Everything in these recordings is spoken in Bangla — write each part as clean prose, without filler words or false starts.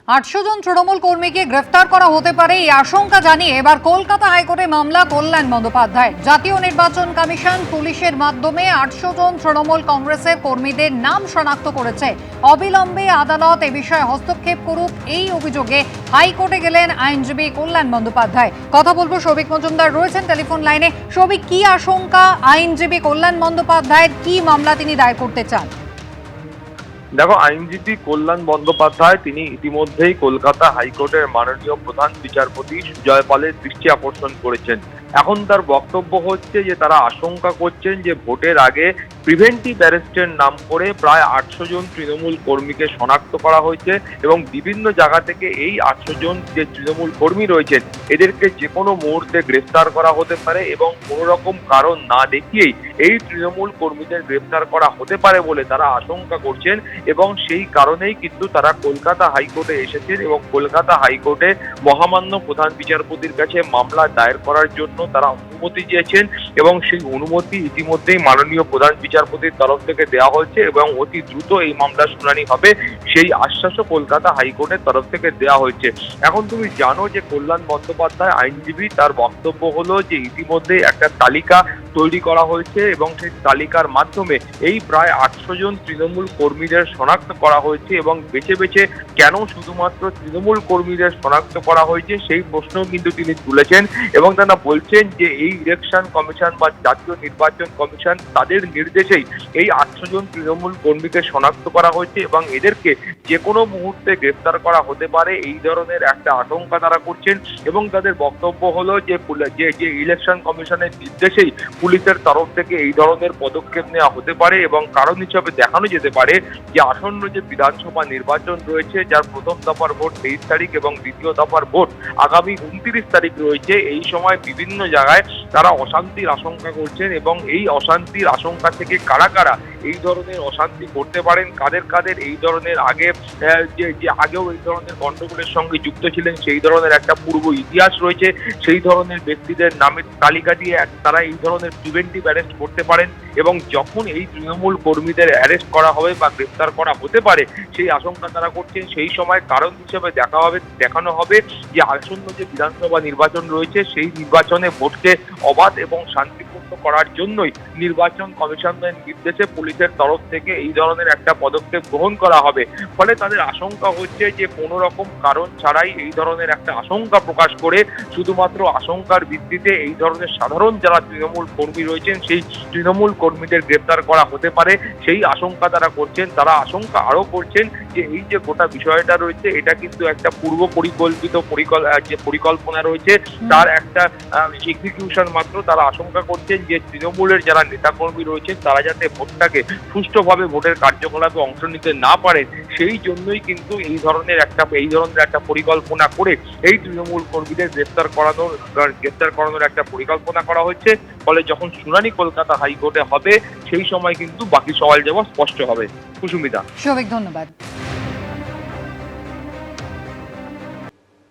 800 জন তৃণমূল কর্মীকে গ্রেফতার করা হতে পারে এই আশঙ্কা জানিয়ে এবার কলকাতা হাইকোর্টে মামলা কল্যাণ বন্দ্যোপাধ্যায়। জাতীয় নির্বাচন কমিশন পুলিশের মাধ্যমে 800 জন তৃণমূল কংগ্রেসের কর্মীদের নাম শনাক্ত করেছে। অবিলম্বে আদালত এ বিষয়ে হস্তক্ষেপ করুক এই অভিযোগে হাইকোর্টে গেলেন আইনজীবী কল্যাণ বন্দ্যোপাধ্যায়। কথা বলবো সৌভিক মজুমদার রয়েছেন টেলিফোন লাইনে। সৌভিক, কি আশঙ্কা আইনজীবী কল্যাণ বন্দ্যোপাধ্যায়ের, কি মামলা তিনি দায়ের করতে চান? দেখো, আইনজীবী কল্যাণ বন্দ্যোপাধ্যায় তিনি ইতিমধ্যেই কলকাতা হাইকোর্টের মাননীয় প্রধান বিচারপতি সুজয় পালের দৃষ্টি আকর্ষণ করেছেন। এখন তার বক্তব্য হচ্ছে যে তারা আশঙ্কা করছেন যে ভোটের আগে প্রিভেন্টিভ অ্যারেস্টের নাম করে প্রায় 800 জন তৃণমূল কর্মীকে শনাক্ত করা হয়েছে এবং বিভিন্ন জায়গা থেকে এই 800 জন যে তৃণমূল কর্মী রয়েছেন এদেরকে যে কোনো মুহূর্তে গ্রেফতার করা হতে পারে এবং কোনো রকম কারণ না দেখিয়েই এই তৃণমূল কর্মীদের গ্রেফতার করা হতে পারে বলে তারা আশঙ্কা করছেন এবং সেই কারণেই কিন্তু তারা কলকাতা হাইকোর্টে এসেছেন এবং কলকাতা হাইকোর্টে মহামান্য প্রধান বিচারপতির কাছে মামলা দায়ের করার জন্য তারা অনুমতি চেয়েছেন এবং সেই অনুমতি ইতিমধ্যেই মাননীয় প্রধান বিচারপতির তরফ থেকে দেওয়া হয়েছে এবং অতি দ্রুত এই মামলার শুনানি হবে সেই আশ্বাসও কলকাতা হাইকোর্টের তরফ থেকে দেওয়া হয়েছে। এখন তুমি জানো যে কল্যাণ বন্দ্যোপাধ্যায় আইনজীবী, তার বক্তব্য হলো যে ইতিমধ্যে একটা তালিকা তৈরি করা হয়েছে এবং সেই তালিকার মাধ্যমে এই প্রায় 800 জন তৃণমূল কর্মীদের শনাক্ত করা হয়েছে এবং বেছে বেছে কেন শুধুমাত্র তৃণমূল কর্মীদের শনাক্ত করা হয়েছে সেই প্রশ্নও কিন্তু তিনি তুলেছেন এবং তারা বলছেন যে এই ইলেকশন কমিশন বা জাতীয় নির্বাচন কমিশন তাদের নির্দেশেই এই 800 জন তৃণমূল কর্মীকে শনাক্ত করা হয়েছে এবং এদেরকে যে কোনো মুহূর্তে গ্রেফতার করা হতে পারে এই ধরনের একটা আশঙ্কা তারা করছেন এবং তাদের বক্তব্য হলো যে ইলেকশন কমিশনের নির্দেশেই পুলিশের তরফ থেকে এই ধরনের পদক্ষেপ নেওয়া হতে পারে এবং কারণ হিসাবে দেখানো যেতে পারে যে আসন্ন যে বিধানসভা নির্বাচন রয়েছে যার প্রথম দফার ভোট 23 তারিখ এবং দ্বিতীয় দফার ভোট আগামী 29 তারিখ রয়েছে, এই সময় বিভিন্ন জায়গায় তারা অশান্তির আশঙ্কা করছেন এবং এই অশান্তির আশঙ্কা থেকে কারা কারা এই ধরনের অশান্তি করতে পারেন, কাদের কাদের এই ধরনের আগেও এই ধরনের গন্ডগোলের সঙ্গে যুক্ত ছিলেন সেই ধরনের একটা পূর্ব ইতিহাস রয়েছে, সেই ধরনের ব্যক্তিদের নামের তালিকা দিয়ে তারা এই ধরনের প্রিভেন্টিভ অ্যারেস্ট করতে পারেন এবং যখন এই তৃণমূল কর্মীদের অ্যারেস্ট করা হবে বা গ্রেফতার করা হতে পারে সেই আশঙ্কা তারা করছেন। সেই সময় কারণ হিসেবে দেখানো হবে যে আসন্ন যে বিধানসভা নির্বাচন রয়েছে সেই নির্বাচনে ভোটকে অবাধ এবং শান্তিপূর্ণ করার জন্যই নির্বাচন কমিশনের নির্দেশে পুলিশের তরফ থেকে এই ধরনের একটা পদক্ষেপ গ্রহণ করা হবে। ফলে তাদের আশঙ্কা হচ্ছে যে কোনো রকম কারণ ছাড়াই এই ধরনের একটা আশঙ্কা প্রকাশ করে শুধুমাত্র আশঙ্কার ভিত্তিতে এই ধরনের সাধারণ যারা তৃণমূল কর্মী রয়েছেন সেই তৃণমূল কর্মীদের গ্রেপ্তার করা হতে পারে সেই আশঙ্কা তারা করছেন। তারা আশঙ্কা আরও করছেন যে এই যে গোটা বিষয়টা রয়েছে এটা কিন্তু একটা পূর্ব পরিকল্পিত যে পরিকল্পনা রয়েছে তার একটা এক্সিকিউশন মাত্র। তারা আশঙ্কা করছেন যে তৃণমূলের যারা নেতাকর্মী রয়েছেন তারা যাতে ভোটটাকে সুষ্ঠুভাবে ভোটের কার্যকলাপে অংশ নিতে না পারেন সেই জন্যই কিন্তু এই ধরনের একটা পরিকল্পনা করে এই তৃণমূল কর্মীদের গ্রেফতার করানোর একটা পরিকল্পনা করা হচ্ছে। ফলে যখন শুনানি কলকাতা হাইকোর্টে হবে সেই সময় কিন্তু বাকি সওয়াল জবাব স্পষ্ট হবে। কুসুমিতা, সৌভিক, ধন্যবাদ।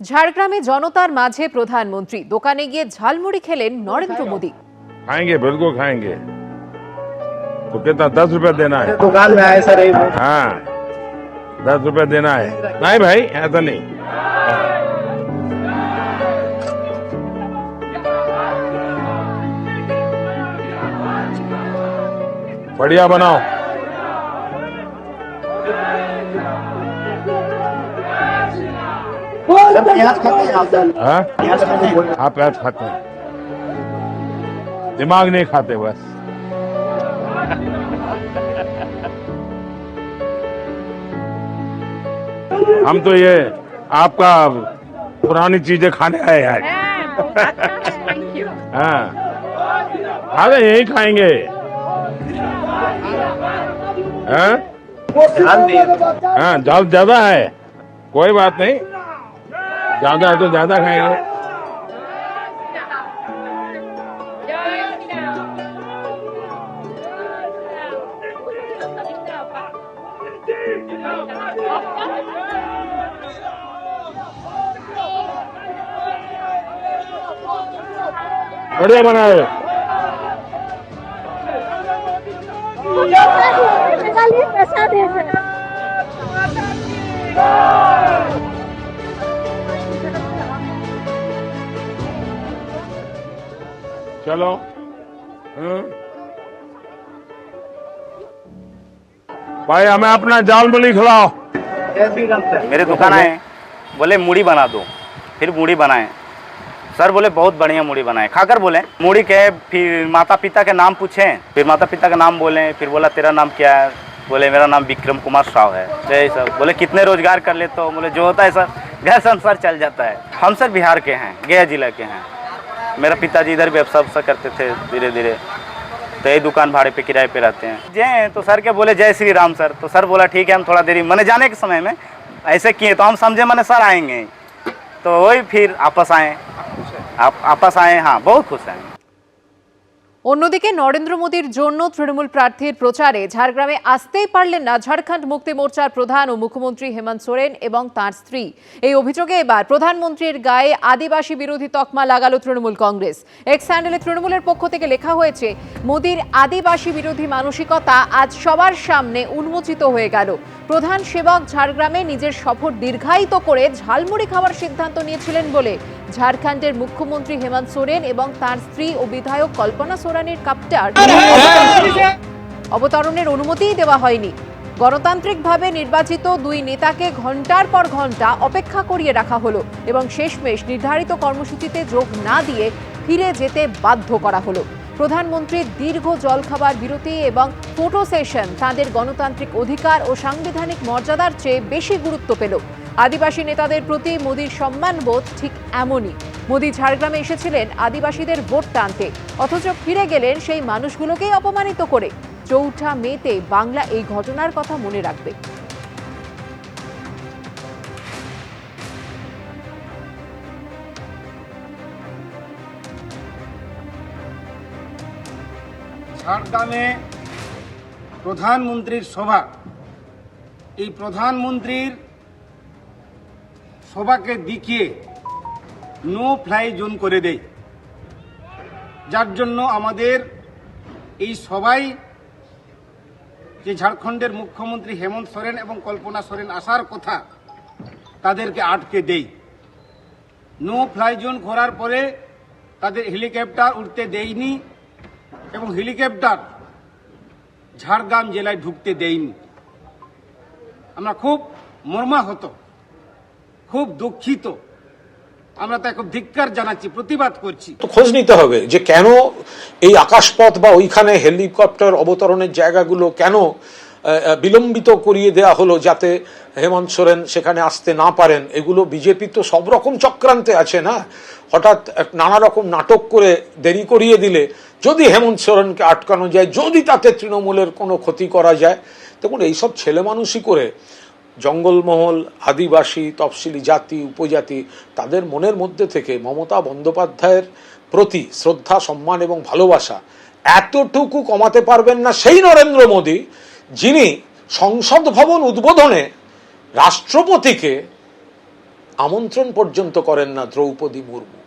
ঝাড়গ্রামে জনতার মাঝে প্রধানমন্ত্রী, দোকানে গিয়ে ঝালমুড়ি খেলেন নরেন্দ্র মোদী। खाएंगे, बिल्कुल खाएंगे। तो कितना 10 रुपया देना है? दुकान में आए सर। हाँ, 10 रुपया देना है। नहीं भाई, ऐसा नहीं। बढ़िया बनाओ। हाँ? आप प्याज खाते हैं, दिमाग नहीं खाते बस। हम तो ये आपका पुरानी चीजें खाने आए हैं। हाँ, अरे यही खाएंगे। हाँ, दाल ज्यादा है, कोई बात नहीं, ज्यादा है तो ज्यादा खाएंगे। बढ़िया बनाए। पैसा दे चलो भाई हमें अपना जाल मुड़ी खिलाओ। मेरे दुकान आए, बोले मूढ़ी बना दो, फिर मूढ़ी बनाए। सर बोले बहुत बढ़िया मूढ़ी बनाए। खाकर बोले मूढ़ी के, फिर माता पिता के नाम पूछे, फिर माता पिता का नाम बोले, फिर बोला तेरा नाम क्या है? बोले मेरा नाम विक्रम कुमार साव है। जय सर। बोले कितने रोजगार कर ले? तो बोले जो होता है सर घर संसार चल जाता है। हम सर बिहार के हैं, गया जिला के हैं। मेरा पिताजी इधर व्यवसाय करते थे, धीरे धीरे तो यही दुकान भाड़े पे किराए पे रहते हैं। जय तो सर के बोले जय श्री राम सर। तो सर बोला ठीक है, हम थोड़ा देरी मैंने जाने के समय में ऐसे किए तो हम समझे मैंने सर आएंगे, तो वही फिर आपस आए। हाँ बहुत खुश हैं। অন্যদিকে নরেন্দ্র মোদীর জন্য তৃণমূল প্রার্থীর প্রচারে ঝাড়গ্রামে আসতেই পারলেন না ঝাড়খণ্ড মুক্তি মোর্চার প্রধান ও মুখ্যমন্ত্রী হেমন্ত সোরেন এবং তাঁর স্ত্রী। এই অভিযোগে এবার প্রধানমন্ত্রীর গায়ে আদিবাসী বিরোধী তকমা লাগালো তৃণমূল কংগ্রেস। এক্স হ্যান্ডেলে তৃণমূলের পক্ষ থেকে লেখা হয়েছে, মোদীর আদিবাসী বিরোধী মানসিকতা আজ সবার সামনে উন্মোচিত হয়ে গেল। প্রধান সেবক ঝাড়গ্রামে নিজের সফর দীর্ঘায়িত করে ঝালমুড়ি খাওয়ার সিদ্ধান্ত নিয়েছিলেন বলে ঝাড়খণ্ডের মুখ্যমন্ত্রী হেমন্ত সোরেন এবং তার স্ত্রী ও বিধায়ক কল্পনা সোরেনের কাপ্টার অবতরণের অনুমতিই দেওয়া হয়নি। গণতান্ত্রিকভাবে নির্বাচিত দুই নেতাকে ঘন্টার পর ঘন্টা অপেক্ষা করিয়ে রাখা হলো এবং শেষমেশ নির্ধারিত কর্মসূচিতে যোগ না দিয়ে ফিরে যেতে বাধ্য করা হলো। প্রধানমন্ত্রীর দীর্ঘ জলখাবার বিরতি এবং ফটো সেশন তাঁদের গণতান্ত্রিক অধিকার ও সাংবিধানিক মর্যাদার চেয়ে বেশি গুরুত্ব পেল। আদিবাসী নেতাদের প্রতি মোদির সম্মানবোধ ঠিক এমনই। মোদি ঝাড়গ্রামে এসেছিলেন আদিবাসীদের ভোট টানতে, অথচ ফিরে গেলেন সেই মানুষগুলোকেই অপমানিত করে। ৪ঠা মেতে বাংলা এই ঘটনার কথা মনে রাখবে। ঝাড়গ্রামে প্রধানমন্ত্রীর সভা, এই প্রধানমন্ত্রীর সভাকে দেখিয়ে নো ফ্লাই জোন করে দেয়, যার জন্য আমাদের এই সবাই যে ঝাড়খণ্ডের মুখ্যমন্ত্রী হেমন্ত সোরেন এবং কল্পনা সোরেন আসার কথা তাদেরকে আটকে দেয়। নো ফ্লাই জোন করার পরে তাদের হেলিকপ্টার উঠতে দেয়নি এবং হেলিকপ্টার ঝাড়গ্রাম জেলায় ঢুকতে দেয়নি। আমরা খুব মর্মাহত, খুব দুঃখিত। আমরা তাকে খুব ধিক্কার জানাচ্ছি, প্রতিবাদ করছি। তো খোঁজ নিতে হবে যে কেন এই আকাশপথ বা ওইখানে হেলিকপ্টার অবতরণের জায়গাগুলো কেন বিলম্বিত করিয়ে দেওয়া হলো যাতে হেমন্ত সোরেন সেখানে আসতে না পারেন। এগুলো বিজেপি তো সব রকম চক্রান্তে আছে না, হঠাৎ নানা রকম নাটক করে দেরি করিয়ে দিলে যদি হেমন্ত সোরেনকে আটকানো যায়, যদি তাতে তৃণমূলের কোনো ক্ষতি করা যায়, দেখুন এইসব ছেলে মানুষই করে জঙ্গলমহল, আদিবাসী, তফসিলি জাতি, উপজাতি তাদের মনের মধ্যে থেকে মমতা বন্দ্যোপাধ্যায়ের প্রতি শ্রদ্ধা, সম্মান এবং ভালোবাসা এতটুকু কমাতে পারবেন না সেই নরেন্দ্র মোদী যিনি সংসদ ভবন উদ্বোধনে রাষ্ট্রপতিকে আমন্ত্রণ পর্যন্ত করেন না দ্রৌপদী মুর্মু।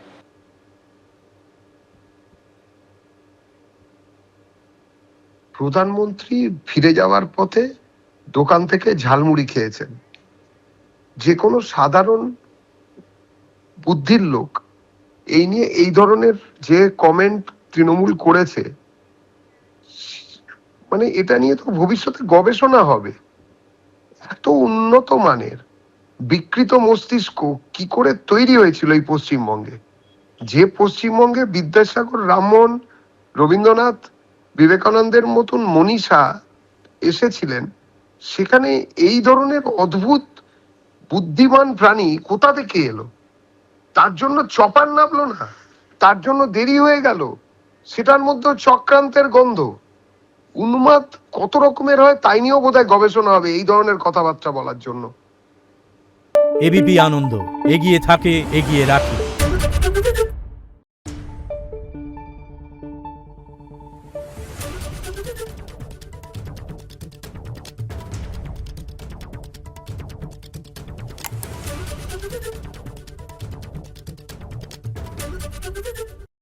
প্রধানমন্ত্রী ফিরে যাওয়ার পথে দোকান থেকে ঝালমুড়ি খেয়েছেন। যে কোনো সাধারণ বুদ্ধির লোক এই নিয়ে এই ধরনের যে কমেন্ট তৃণমূল করেছে, মানে এটা নিয়ে তো ভবিষ্যতে গবেষণা হবে। এত উন্নত মানের বিকৃত মস্তিষ্ক কি করে তৈরি হয়েছিল এই পশ্চিমবঙ্গে? যে পশ্চিমবঙ্গে বিদ্যাসাগর, রামমোহন, রবীন্দ্রনাথ, বিবেকানন্দের মতন মনীষা এসেছিলেন, সেখানে এই ধরনের অদ্ভুত বুদ্ধিমান প্রাণী কোথা থেকে এলো? তার জন্য চপার নামলো না, তার জন্য দেরি হয়ে গেল, সেটার মধ্যে চক্রান্তের গন্ধ। উন্মাদ কত রকমের হয় তাই নিয়েও বোধহয় গবেষণা হবে এই ধরনের কথাবার্তা বলার জন্য। এবিপি আনন্দ, এগিয়ে থাকে, এগিয়ে রাখে।